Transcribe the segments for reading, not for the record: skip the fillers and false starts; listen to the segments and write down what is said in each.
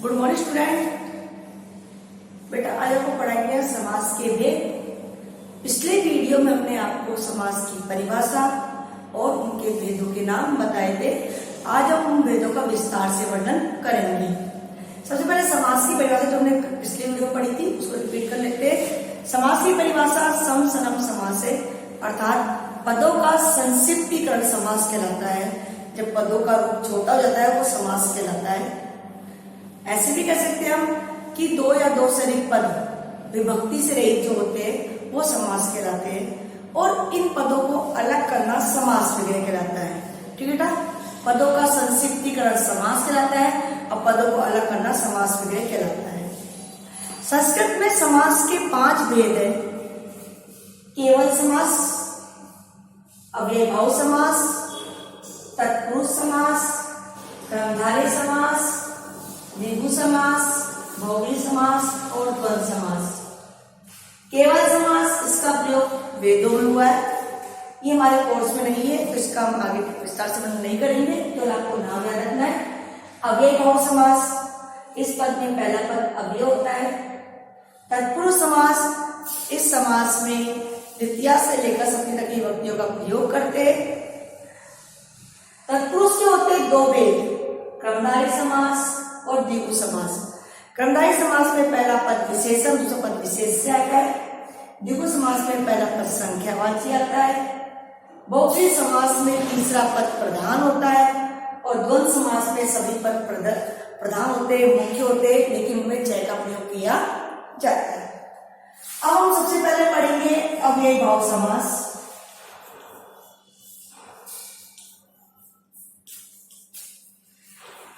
Good morning student. बेटा आज आपको पढ़ाएंगे समास के भेद। पिछले वीडियो में हमने आपको समास की परिभाषा और उनके भेदों के नाम बताए थे। आज हम उन भेदों का विस्तार से वर्णन करेंगे। सबसे पहले समास की परिभाषा जो हमने पिछले वीडियो में पढ़ी थी उसको रिपीट कर लेते हैं। समास की परिभाषा सम सनम समास है, अर्थात पदों का संक्षिप्तीकरण समास कहलाता है। जब पदों का रूप छोटा हो जाता है वो समास कहलाता है। ऐसे भी कह सकते हैं हम कि दो या दो से अधिक पद विभक्ति से रहित जो होते हैं वो समास कहलाते हैं, और इन पदों को अलग करना समास विग्रह कहलाता है। ठीक है बेटा, पदों का संक्षिप्तीकरण समास कहलाता है और पदों को अलग करना समास विग्रह कहलाता है। संस्कृत में समास के 5 भेद है। केवल समास, अव्ययभाव समास, तत्पुरुष समास, कर्मधारय समास, द्विगु समास, बहुव्रीहि समास और द्वंद्व समास। केवल समास, इसका प्रयोग वेदों में हुआ है। ये हमारे कोर्स में नहीं है तो इसका हम आगे विस्तार से वर्णन नहीं करेंगे, तो आपको नाम याद रखना है। अव्ययभाव समास, इस पद में पहला पद अव्यय होता है। तत्पुरुष समास, इस समास में द्वितीया से लेकर सप्तमी तक की विभक्तियों का प्रयोग करते हैं। तत्पुरुष के होते 2 भेद, कर्मधारय समास और द्विगु समास। कर्मधारय समास में पहला पद विशेषण, दूसरा पद विशेष से आता है। द्विगु समास में पहला पद संख्यावाची आता है। बहुव्रीहि समास में तीसरा पद प्रधान होता है और द्वंद्व समास में सभी पद प्रधान होते हैं, मुख्य होते हैं, लेकिन उनमें चय का प्रयोग किया जाता है। अब हम सबसे पहले पढ़ेंगे अव्ययभाव समास।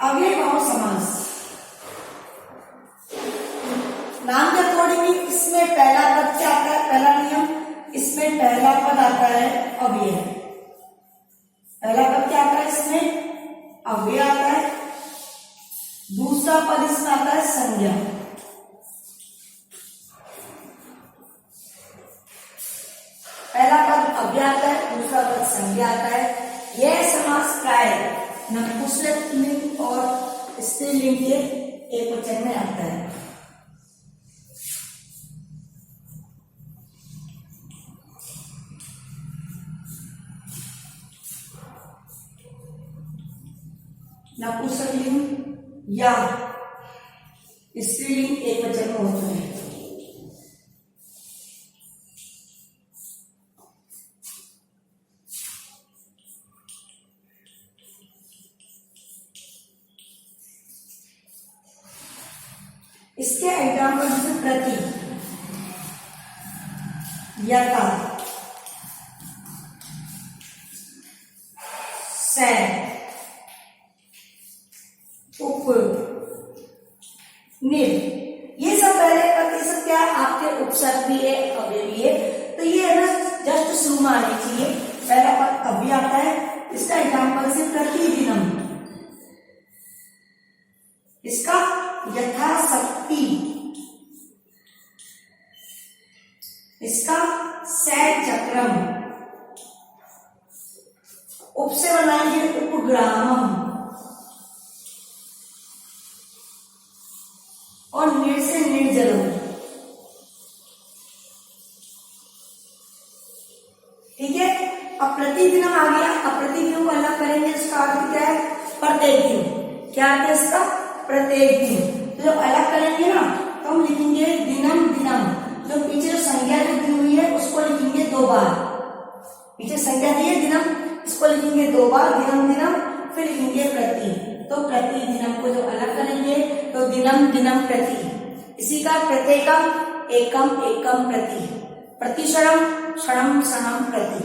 अव्ययभाव समास नाम के अकॉर्डिंग इसमें पहला पद क्या आता है? पहला नियम, इसमें पहला पद आता है अव्यय। पहला पद क्या आता है? इसमें अव्यय आता है। दूसरा पद इसमें आता है संज्ञा। पहला पद अव्यय आता है, दूसरा पद संज्ञा आता है। यह समास प्राय नपुंसकलिंग और स्त्रीलिंग के एकवचन में आता है। नपुंसकलिंग या स्त्रीलिंग एकवचन में होता है। इसके एग्जाम्पल जैसे प्रति, यथा, से, उप, निर, ये सब पहले प्रतिशत क्या है? आपके उपसर्ग भी है, अव्यय भी है, तो ये है ना जस्ट शुरू में आनी चाहिए। पहला पद अव्यय आता है। इसका एग्जाम्पल से प्रतिदिनम, इसका यथाशक्ति, इसका सचक्रम, उप से बनाएंगे उपग्रामम, और निर से निर्जलम। ठीक है, अब प्रतिदिनम आ गया। अब प्रतिदिनों को अलग करेंगे, इसका अर्थ क्या है? प्रत्येक दिन। क्या अर्थ है इसका? प्रत्येक दिन। तो जब अलग करेंगे ना तो हम लिखेंगे दिनम दिनम। जो पीछे जो संज्ञा जो दी हुई है उसको लिखेंगे 2 बार। पीछे संज्ञा दी है दिनम, इसको लिखेंगे 2 बार, दिनम दिनम, फिर लिखेंगे प्रति। तो प्रति दिनम को जब अलग करेंगे तो दिनम दिनम प्रति। इसी का प्रत्येकम, एकम एकम प्रति, प्रतिक्षणम क्षणम क्षणम प्रति।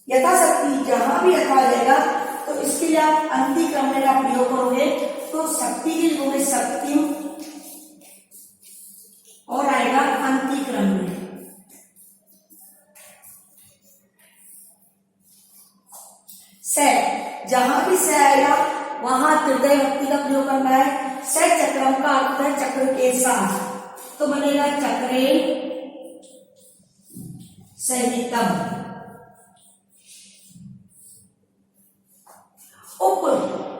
यथाशक्ति, जहां भी यथा आ जाएगा तो इसके लिए आप अंतिक्रमण का प्रयोग करोगे तो शक्ति की जगह शक्ति और आएगा अंतिक्रमण। से, जहां भी से आएगा वहां तृतीय व्यक्ति का प्रयोग करना है। से चक्रम का अर्थ है चक्र के साथ, तो बनेगा चक्रे सहितम। उप,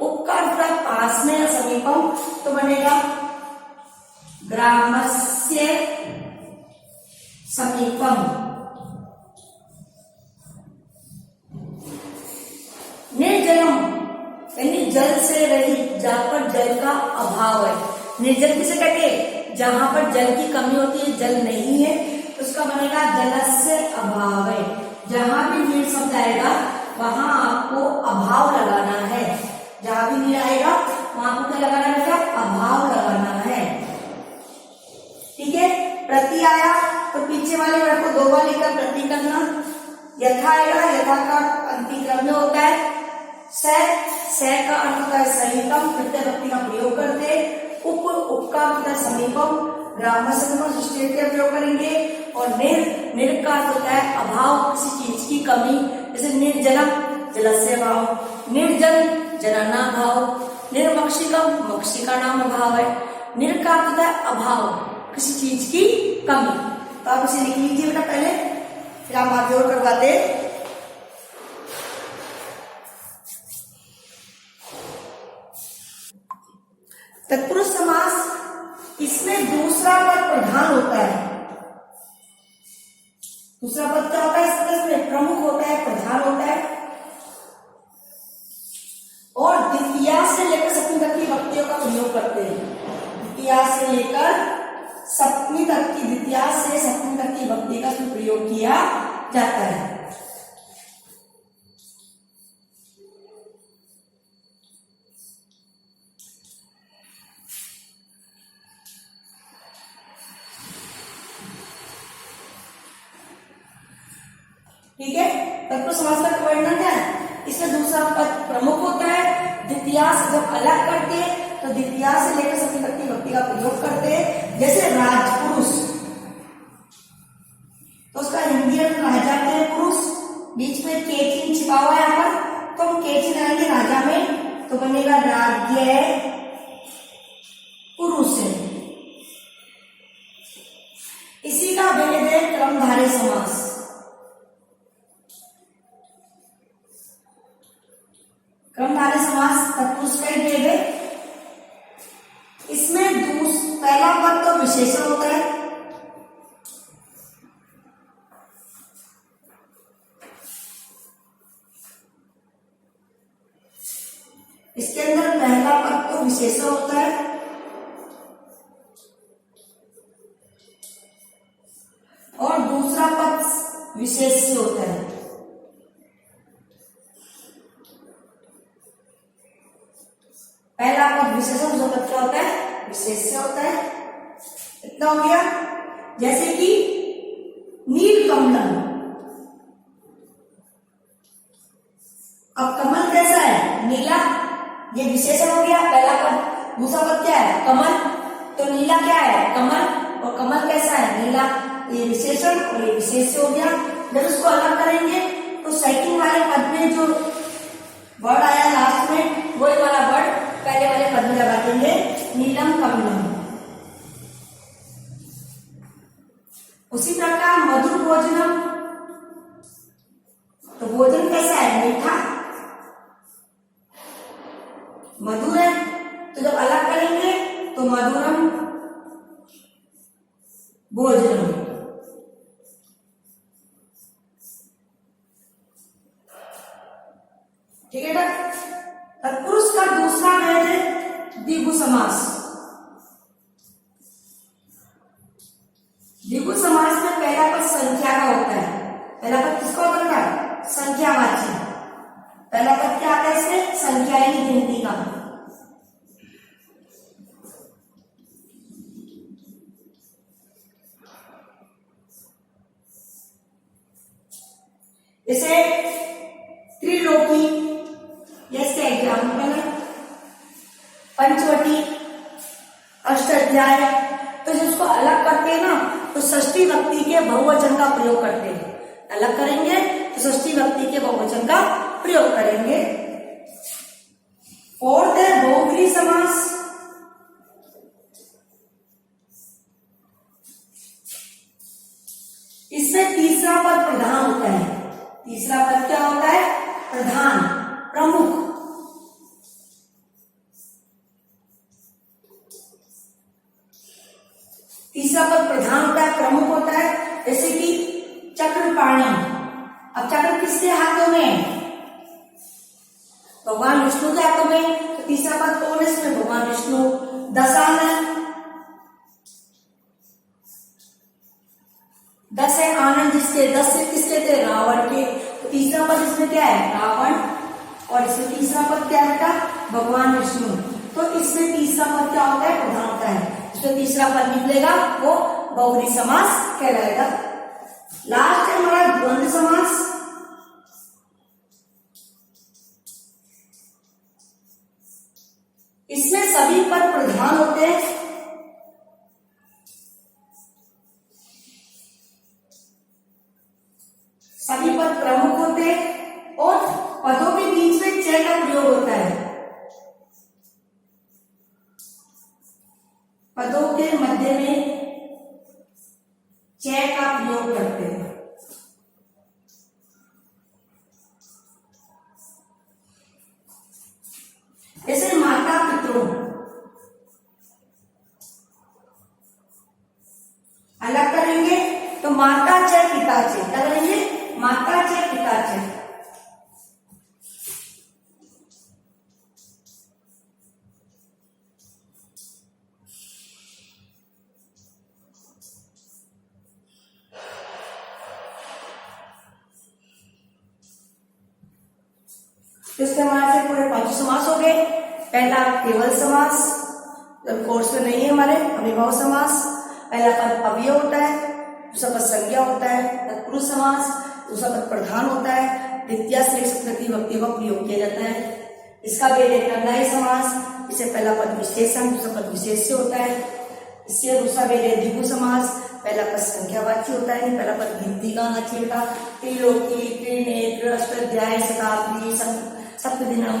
उप का अर्थ पास में या समीप समीपम, तो बनेगा ग्रामस्य समीपम। निर्जलम यानी जल से रहित, जहां पर जल का अभाव है। निर्जल किसे कहते हैं? जहां पर जल की कमी होती है, जल नहीं है, उसका बनेगा जलस्य अभाव है। जहां भी नीर शब्द आएगा वहां आपको अभाव लगाना है। जहां भी नीर आएगा वहां आपको क्या लगाना है? क्या अभाव लगाना है। ठीक है। प्रति आया तो पीछे वाले वर्ड को दो बार लेकर प्रति करना। यथा आएगा, यथा का अंतिक्रम में होता है। स का अर्थ होता है समीपम, तृतीय व्यक्ति का प्रयोग करते। उप का अर्थ होता है समीपम, ग्राम समीपम सृष्टि का प्रयोग करेंगे। और निर का अर्थ होता है अभाव, किसी चीज की कमी, जैसे निर्जलम जलस्य अभाव, निर्जल जलानाभाव, निर्मक्षिकम मक्षिका नाम अभाव है। निर का अर्थ होता है अभाव, किसी चीज की कमी। तो आप इसे लिख लीजिए बेटा पहले, फिर हम आगे और करवाते। तत्पुरुष समास, इसमें दूसरा पद प्रधान होता है। दूसरा पद क्या होता है? इसमें प्रमुख होता है, प्रधान होता है। और द्वितीया से लेकर सप्तमी तक की विभक्तियों का प्रयोग करते हैं। द्वितीया से लेकर सप्तमी तक की, द्वितीया से सप्तमी तक की विभक्ति का प्रयोग किया जाता है। ठीक है। तत्पुरुष समास का वर्णन है, इसमें दूसरा पद प्रमुख होता है। द्वितीया से जब अलग करते हैं तो द्वितीया से लेकर सप्तमी तक की विभक्ति का प्रयोग करते हैं। जैसे राजपुरुष, तो उसका हिंदी अर्थ राजा के पुरुष, बीच में के चिन्ह छिपा हुआ है यहाँ पर, तो हम के चिन्ह आएंगे राजा में, तो बनेगा राज्य पुरुष। इसी का भेद है क्रमधारय समास। क्रमधारय समास तत्पुरुष का ही भेद है। इसमें पहला पद तो विशेषण होता है, इसके अंदर पहला पद तो विशेषण होता है और दूसरा पद विशेष्य होता है। पहला पद विशेषण, दूसरा पद क्या होता है? विशेष्य होता है। इतना हो गया। जैसे कि नीलकमलम, अब कमल कैसा है? नीला, ये विशेषण हो गया पहला पद। दूसरा पद क्या है? कमल, तो नीला क्या है? कमल, और कमल कैसा है? नीला। ये विशेषण और ये विशेष्य हो गया। जब उसको अलग करेंगे तो सेकंड वाले पद में जो वर्ड आया लास्ट में, वही वाला वर्ड पहले वाले पद में लगा देंगे, नीलम कमलम। उसी प्रकार मधुर भोजनम, तो भोजन कैसा है? मीठा, मधुर है, तो जब अलग करेंगे तो मधुरम भोजनम। ठीक है ना। तत्पुरुष का दूसरा भेद है द्विगु समास। द्विगु समास में पहला पद संख्या का होता है। पहला पद किसका होता है? संख्यावाची। पहला पद क्या आता है इसमें? संख्या यानी गिनती का। जैसे त्रिलोकी, इसका एग्जाम्पल है पंचवटी, अष्टाध्याय। तो जब उसको अलग करते हैं ना तो षष्ठी विभक्ति के बहुवचन का प्रयोग करते हैं। अलग करेंगे तो षष्ठी विभक्ति के बहुवचन का प्रयोग करेंगे। फोर्थ है बहुव्रीहि समास। इसमें तीसरा पद प्रधान होता है। तीसरा पद क्या होता है? प्रधान, प्रमुख। भगवान विष्णु के हाथों में, तो तीसरा पद कौन है इसमें, भगवान विष्णु। दशानन, 10 है आनंद जिसके, 10 से किसके थे, रावण के, तो तीसरा पद इसमें क्या है, रावण, और इसमें तीसरा पद क्या है बेटा, भगवान विष्णु। तो इसमें तीसरा पद क्या होता है, प्रधान होता है, इसमें तीसरा पद निकलेगा वो बहुव्रीहि समास कहलाएगा। लास्ट है हमारा द्वंद्व समास। इसमें सभी पद प्रधान होते हैं, सभी पद प्रमुख होते हैं, और पदों के बीच में च का प्रयोग होता है। पदों के मध्य में च का प्रयोग करते हैं। जैसे माता पितरों, अलग करेंगे तो माता च पिता च, क्या करेंगे, माता च पिता च। इसके हमारे से पूरे 5 समास हो गए। पहला केवल समास, जब कोर्स में नहीं है हमारे, अभिभाव समास। पहला पद अव्यय होता है, दूसरा पद संज्ञा होता है, तत्पुरुष समास, दूसरा पद प्रधान होता है, द्वितीय से तृतीय विभक्ति का प्रयोग किया जाता है। इसका भेद है कर्मधारय समास, इससे पहला पद विशेषण, दूसरा पद विशेष्य होता है। इससे दूसरा भेद है द्विगु समास, पहला पद संख्यावाची होता है, पहला पद गिनती का आना चाहिए था, त्रिलोकी, त्रिनेत्र, अष्टाध्याय, शताब्दी, सप्तदिनम,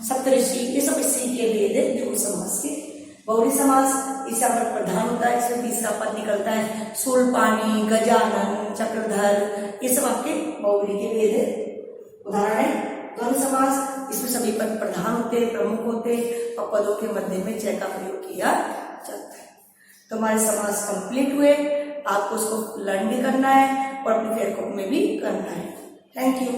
सप्तऋषि, ये सब इसी के भेद है द्विगु समास के। बहुव्रीहि समास, तीसरा पद प्रधान होता है, इसमें तीसरा पद निकलता है, शूलपाणी, गजानन, चक्रधर, ये सब आपके बहुव्रीहि के भेद है। उदाहरण है द्वंद्व समास, इसमें सभी पद प्रधान होते हैं, प्रमुख होते हैं, और पदों के मध्य में च का प्रयोग किया जाता है। तो हमारे समास कंप्लीट हुए। आपको उसको लर्न भी करना है और अपनी फेयर कॉपी में भी करना है। Thank you.